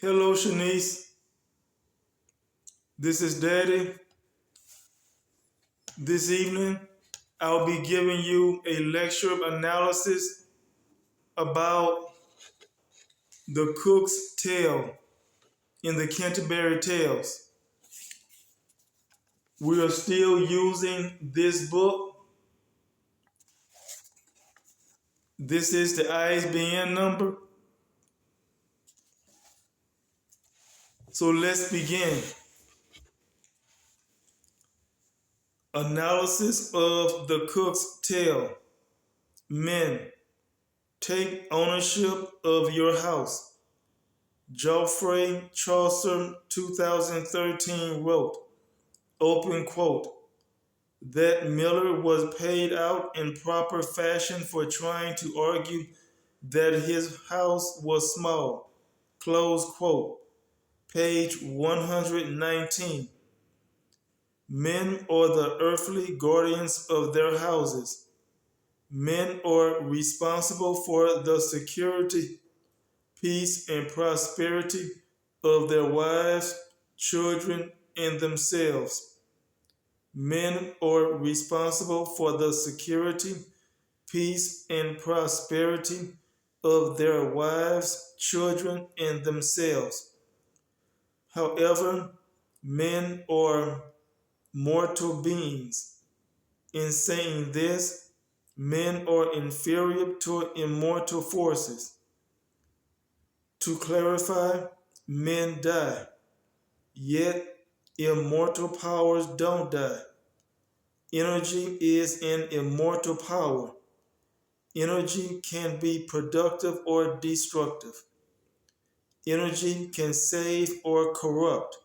Hello, Shanice. This is Daddy. This evening, I'll be giving you a lecture analysis about the Cook's Tale in the Canterbury Tales. We are still using this book. This is the ISBN number. So let's begin. Analysis of the Cook's Tale. Men, take ownership of your house. Geoffrey Chaucer, 2013, wrote, open quote, that Miller was paid out in proper fashion for trying to argue that his house was small, close quote, page 119. Men are the earthly guardians of their houses. Men are responsible for the security, peace, and prosperity of their wives, children, and themselves. Men are responsible for the security, peace, and prosperity of their wives, children, and themselves. However, men are mortal beings. In saying this, men are inferior to immortal forces. To clarify, men die, yet immortal powers don't die. Energy is an immortal power. Energy can be productive or destructive. Energy can save or corrupt.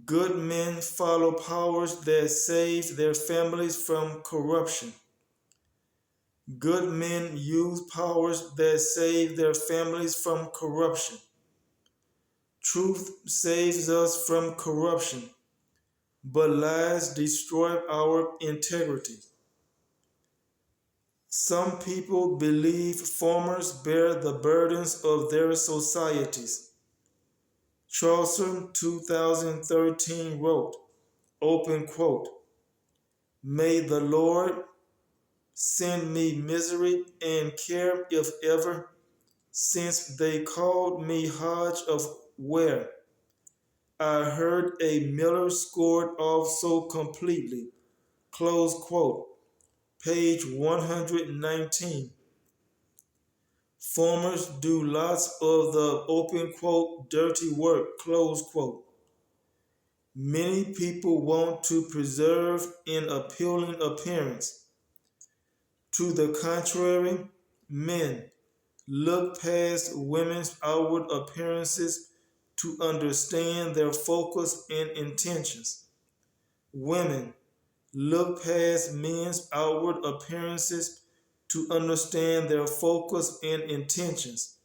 Good men follow powers that save their families from corruption. Good men use powers that save their families from corruption. Truth saves us from corruption, but lies destroy our integrity. Some people believe farmers bear the burdens of their societies. Chaucer, 2013, wrote, open quote, may the Lord send me misery and care if ever, since they called me Hodge of Ware. I heard a miller scored off so completely, close quote, page 119. Farmers do lots of the open quote dirty work, close quote. Many people want to preserve an appealing appearance. To the contrary, men look past women's outward appearances to understand their focus and intentions. Women look past men's outward appearances to understand their focus and intentions.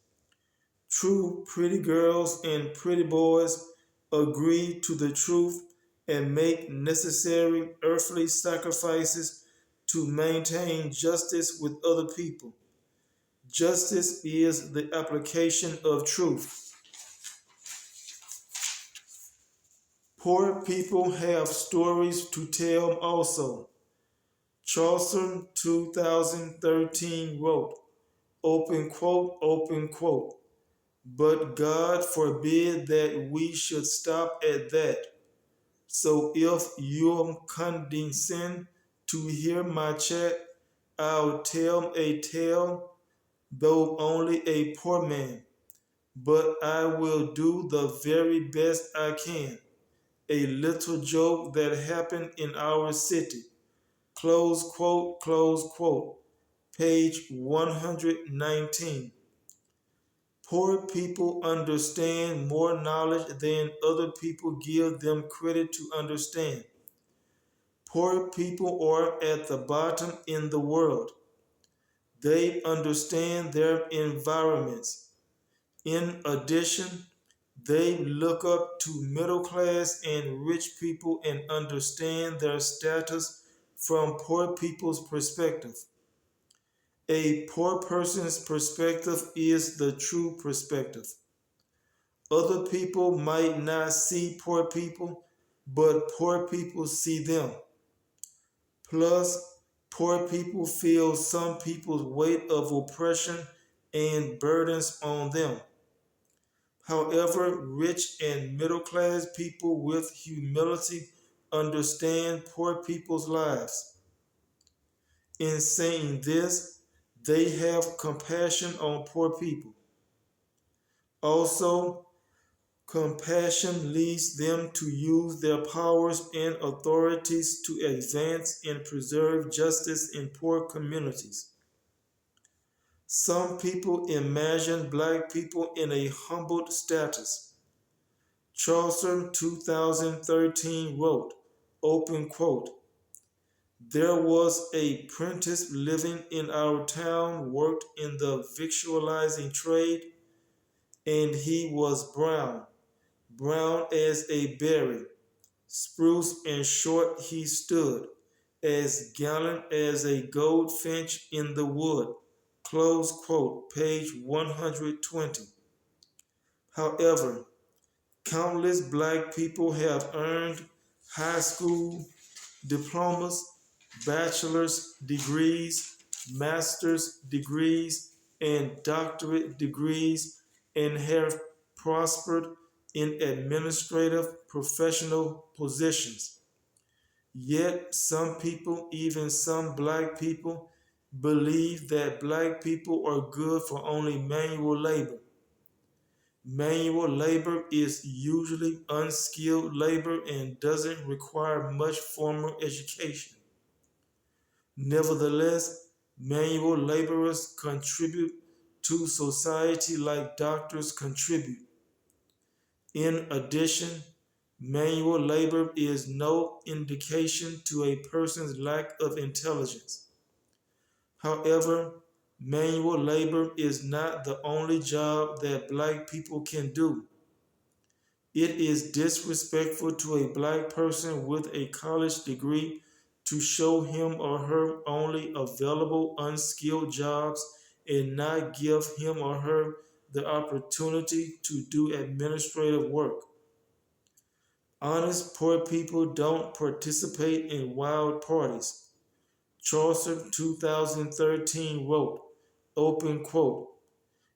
True pretty girls and pretty boys agree to the truth and make necessary earthly sacrifices to maintain justice with other people. Justice is the application of truth. Poor people have stories to tell also. Chaucer, 2013, wrote, open quote, but God forbid that we should stop at that. So if you'll condescend to hear my chat, I'll tell a tale, though only a poor man, but I will do the very best I can. A little joke that happened in our city. Close quote, page 119. Poor people understand more knowledge than other people give them credit to understand. Poor people are at the bottom in the world. They understand their environments. In addition, they look up to middle class and rich people and understand their status from poor people's perspective. A poor person's perspective is the true perspective. Other people might not see poor people, but poor people see them. Plus, poor people feel some people's weight of oppression and burdens on them. However, rich and middle class people with humility understand poor people's lives. In saying this, they have compassion on poor people. Also, compassion leads them to use their powers and authorities to advance and preserve justice in poor communities. Some people imagine black people in a humbled status. Chaucer 2013 wrote, open quote, there was a prentice living in our town, worked in the victualizing trade, and he was brown, brown as a berry. Spruce and short he stood, as gallant as a goldfinch in the wood. Close quote, page 120. However, countless black people have earned high school diplomas, bachelor's degrees, master's degrees, and doctorate degrees and have prospered in administrative professional positions. Yet some people, even some black people, believe that black people are good for only manual labor. Manual labor is usually unskilled labor and doesn't require much formal education. Nevertheless, manual laborers contribute to society like doctors contribute. In addition, manual labor is no indication to a person's lack of intelligence. However, manual labor is not the only job that black people can do. It is disrespectful to a black person with a college degree to show him or her only available unskilled jobs and not give him or her the opportunity to do administrative work. Honest poor people don't participate in wild parties. Chaucer 2013 wrote, open quote,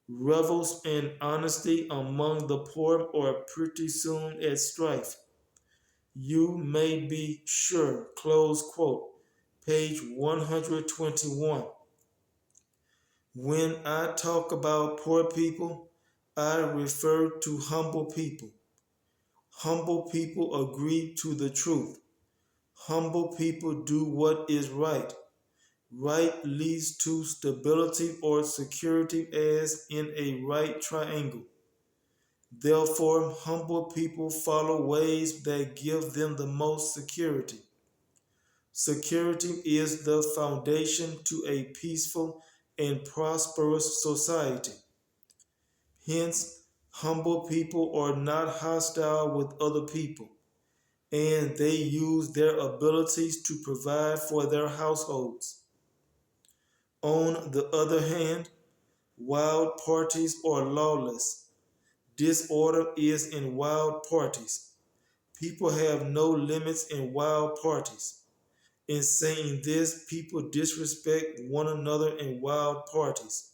revels in honesty among the poor are pretty soon at strife. You may be sure, close quote, page 121. When I talk about poor people, I refer to humble people. Humble people agree to the truth. Humble people do what is right. Right leads to stability or security as in a right triangle. Therefore, humble people follow ways that give them the most security. Security is the foundation to a peaceful and prosperous society. Hence, humble people are not hostile with other people, and they use their abilities to provide for their households. On the other hand, wild parties are lawless. Disorder is in wild parties. People have no limits in wild parties. In saying this, people disrespect one another in wild parties.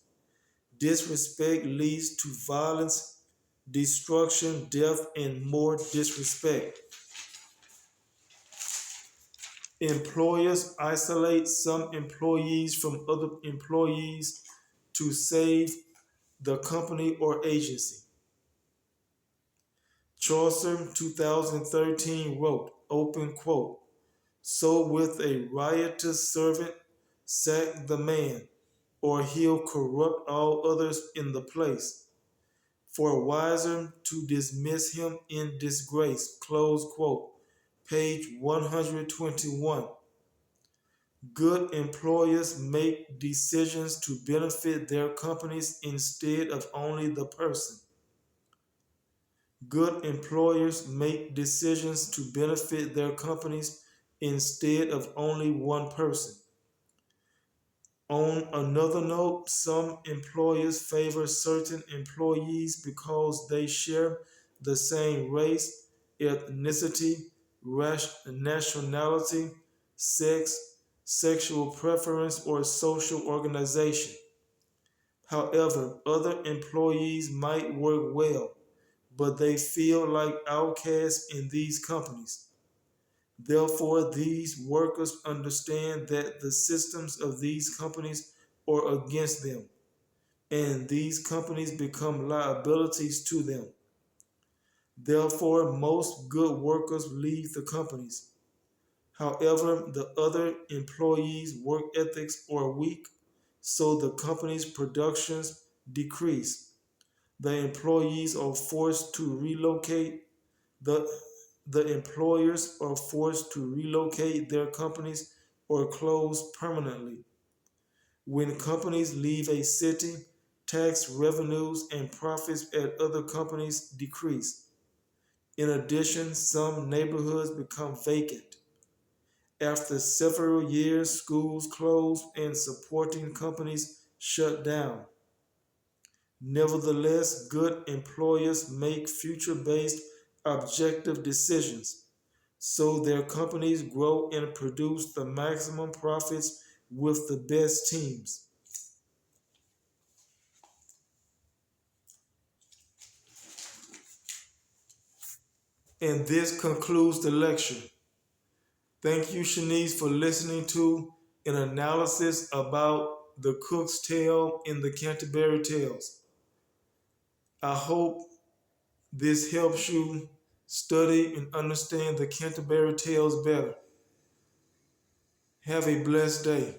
Disrespect leads to violence, destruction, death, and more disrespect. Employers isolate some employees from other employees to save the company or agency. Chaucer 2013 wrote, open quote, so with a riotous servant, sack the man, or he'll corrupt all others in the place. For wiser to dismiss him in disgrace. Close quote. Page 121. Good employers make decisions to benefit their companies instead of only the person. Good employers make decisions to benefit their companies instead of only one person. On another note, some employers favor certain employees because they share the same race, ethnicity, nationality, sex, sexual preference, or social organization. However, other employees might work well, but they feel like outcasts in these companies. Therefore, these workers understand that the systems of these companies are against them, and these companies become liabilities to them. Therefore, most good workers leave the companies. However, the other employees' work ethics are weak, so the company's productions decrease. The employees are forced to relocate. The, the employers are forced to relocate their companies or close permanently. When companies leave a city, tax revenues and profits at other companies decrease. In addition, some neighborhoods become vacant. After several years, schools close and supporting companies shut down. Nevertheless, good employers make future based objective decisions so their companies grow and produce the maximum profits with the best teams. And this concludes the lecture. Thank you, Shanice, for listening to an analysis about the Cook's Tale in the Canterbury Tales. I hope this helps you study and understand the Canterbury Tales better. Have a blessed day.